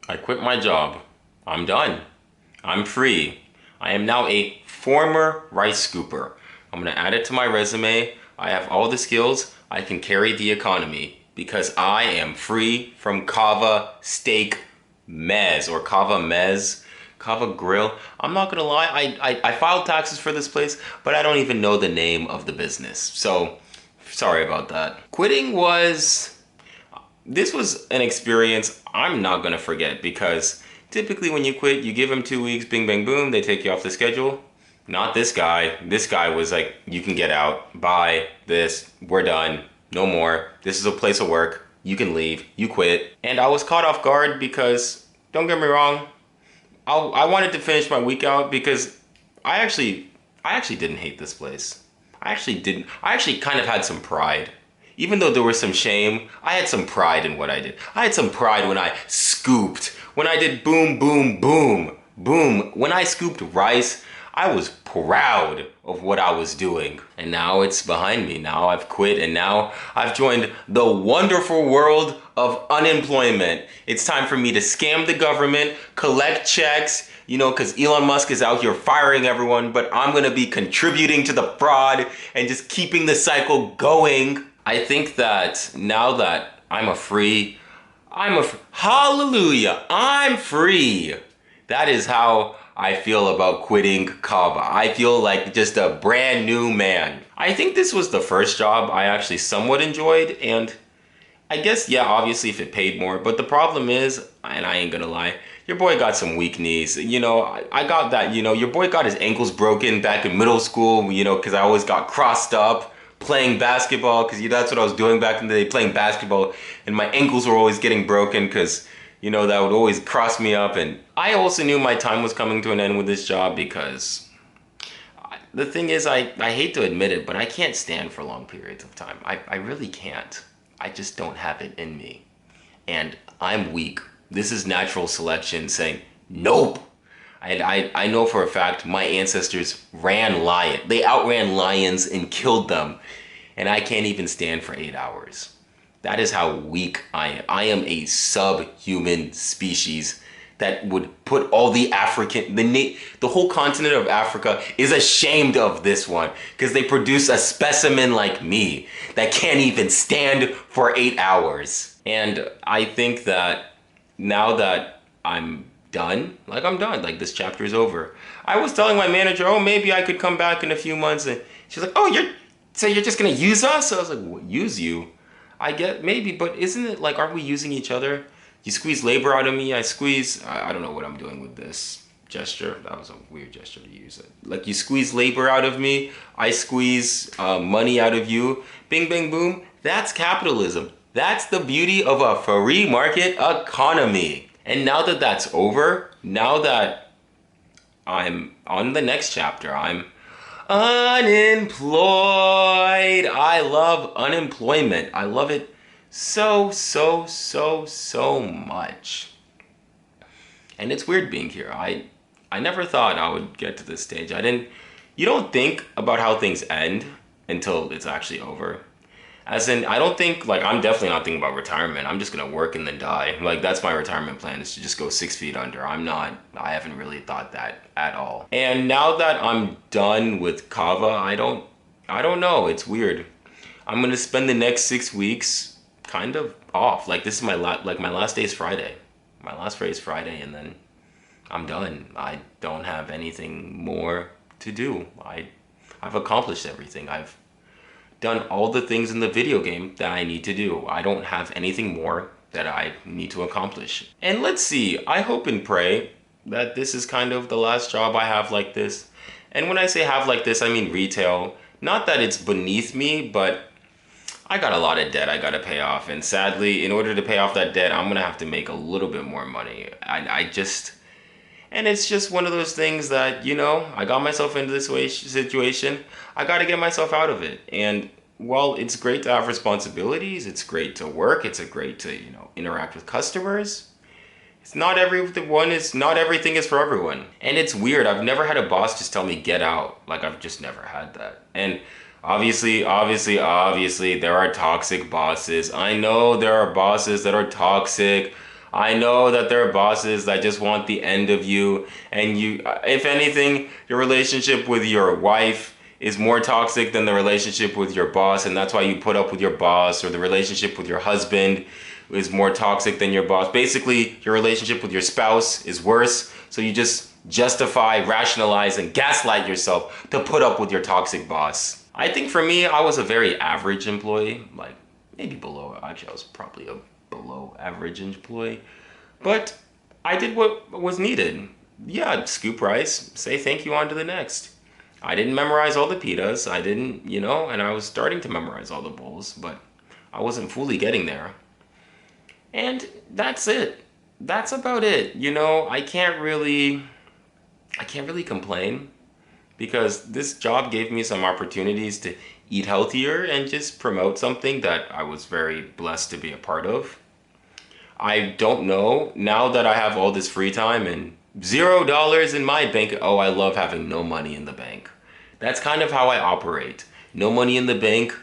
I quit my job. I'm done. I'm free. I am now a former rice scooper. I'm gonna add it to my resume. I have all the skills. I can carry the economy because I am free from Kava Steak Mez or Kava Mez. Kava Grill. I'm not gonna lie, I filed taxes for this place, but I don't even know the name of the business. So sorry about that. This was an experience I'm not gonna forget because typically when you quit, you give them 2 weeks, bing, bang, boom, they take you off the schedule. Not this guy. This guy was like, you can get out, bye, this, we're done, no more. This is a place of work, you can leave, you quit. And I was caught off guard because, don't get me wrong, I wanted to finish my week out because I actually, I actually didn't hate this place. I actually didn't, I actually kind of had some pride. Even though there was some shame, I had some pride in what I did. I had some pride when I scooped, when I did boom, boom, boom, boom. When I scooped rice, I was proud of what I was doing. And now it's behind me. Now I've quit and now I've joined the wonderful world of unemployment. It's time for me to scam the government, collect checks, because Elon Musk is out here firing everyone, but I'm gonna be contributing to the fraud and just keeping the cycle going. I think that now that hallelujah, I'm free. That is how I feel about quitting Kava. I feel like just a brand new man. I think this was the first job I actually somewhat enjoyed, and I guess, yeah, obviously if it paid more, but the problem is, and I ain't gonna lie, your boy got some weak knees. I got that, your boy got his ankles broken back in middle school, because I always got crossed up playing basketball, because that's what I was doing back in the day, playing basketball, and my ankles were always getting broken because, that would always cross me up. And I also knew my time was coming to an end with this job because the thing is, I hate to admit it, but I can't stand for long periods of time. I really can't. I just don't have it in me. And I'm weak. This is natural selection saying, nope. I know for a fact my ancestors ran lion. They outran lions and killed them. And I can't even stand for 8 hours. That is how weak I am. I am a subhuman species that would put all the the whole continent of Africa is ashamed of this one because they produce a specimen like me that can't even stand for 8 hours. And I think that now that I'm done, like this chapter is over. I was telling my manager, oh, maybe I could come back in a few months, and she's like, oh, you're just gonna use us? So I was like, what, use you? I get maybe, but isn't it like, aren't we using each other? You squeeze labor out of me, I don't know what I'm doing with this gesture. That was a weird gesture to use. Like you squeeze labor out of me, I squeeze money out of you. Bing, bang, boom. That's capitalism. That's the beauty of a free market economy. And now that that's over, now that I'm on the next chapter, I'm unemployed. I love unemployment. I love it so, so, so, so much. And it's weird being here. I never thought I would get to this stage. You don't think about how things end until it's actually over. As in, I don't think, I'm definitely not thinking about retirement. I'm just gonna work and then die. That's my retirement plan, is to just go 6 feet under. I haven't really thought that at all. And now that I'm done with Kava, I don't know, it's weird. I'm gonna spend the next 6 weeks kind of off. This is my last day is Friday. My last day is Friday, and then I'm done. I don't have anything more to do. I've accomplished everything. I've done all the things in the video game that I need to do. I don't have anything more that I need to accomplish. And let's see, I hope and pray that this is kind of the last job I have like this. And when I say have like this, I mean retail. Not that it's beneath me, but I got a lot of debt I gotta pay off. And sadly, in order to pay off that debt, I'm gonna have to make a little bit more money. And it's just one of those things that, I got myself into this situation. I got to get myself out of it. And while it's great to have responsibilities, it's great to work, it's great to, interact with customers. Not everything is for everyone. And it's weird. I've never had a boss just tell me get out. I've just never had that. And obviously, there are toxic bosses. I know there are bosses that are toxic. I know that there are bosses that just want the end of you, and you, if anything, your relationship with your wife is more toxic than the relationship with your boss, and that's why you put up with your boss, or the relationship with your husband is more toxic than your boss. Basically, your relationship with your spouse is worse, so you just justify, rationalize, and gaslight yourself to put up with your toxic boss. I think for me, I was a very average employee, like maybe below, actually I was probably a below average employee, but I did what was needed. Yeah, I'd scoop rice, say thank you, on to the next. I didn't memorize all the pitas, I didn't, and I was starting to memorize all the bowls, but I wasn't fully getting there. And that's it. That's about it. I can't really complain because this job gave me some opportunities to eat healthier and just promote something that I was very blessed to be a part of. I don't know, now that I have all this free time and $0 in my bank, oh, I love having no money in the bank. That's kind of how I operate. No money in the bank,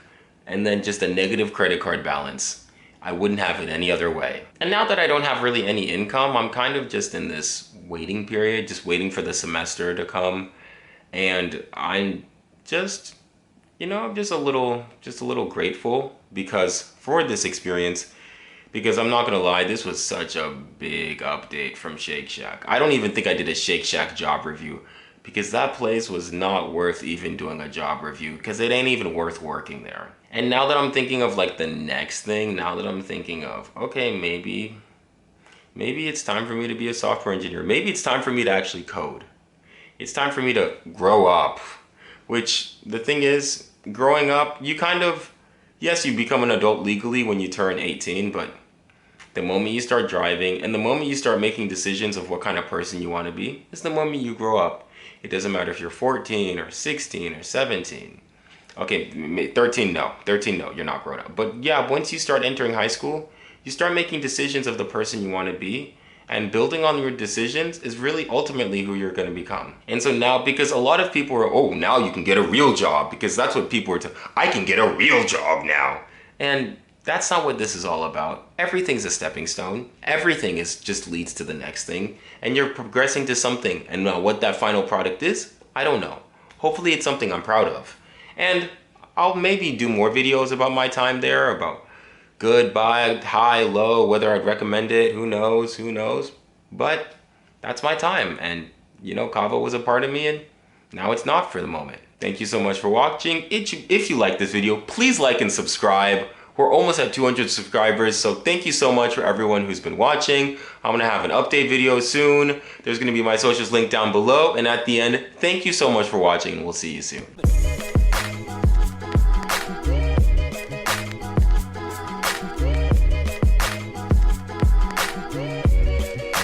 and then just a negative credit card balance. I wouldn't have it any other way. And now that I don't have really any income, I'm kind of just in this waiting period, just waiting for the semester to come. And I'm just, I'm just a little grateful because for this experience, because I'm not gonna lie, this was such a big update from Shake Shack. I don't even think I did a Shake Shack job review because that place was not worth even doing a job review because it ain't even worth working there. And now that I'm thinking of like the next thing, now that I'm thinking of, okay, maybe it's time for me to be a software engineer. Maybe it's time for me to actually code. It's time for me to grow up, which the thing is, growing up, you kind of, yes, you become an adult legally when you turn 18, but the moment you start driving and the moment you start making decisions of what kind of person you want to be is the moment you grow up. It doesn't matter if you're 14 or 16 or 17. Okay, 13 no, you're not grown up. But yeah, once you start entering high school, you start making decisions of the person you want to be, and building on your decisions is really ultimately who you're going to become. And so now, because a lot of people are, oh, now you can get a real job, because that's what people are I can get a real job now. And that's not what this is all about. Everything's a stepping stone. Everything is just leads to the next thing, and you're progressing to something. And what that final product is, I don't know. Hopefully it's something I'm proud of. And I'll maybe do more videos about my time there, about good, bad, high, low, whether I'd recommend it, who knows. But that's my time, and Kava was a part of me, and now it's not for the moment. Thank you so much for watching. If you like this video, please like and subscribe. We're almost at 200 subscribers, so thank you so much for everyone who's been watching. I'm gonna have an update video soon. There's gonna be my socials linked down below, and at the end, thank you so much for watching, and we'll see you soon.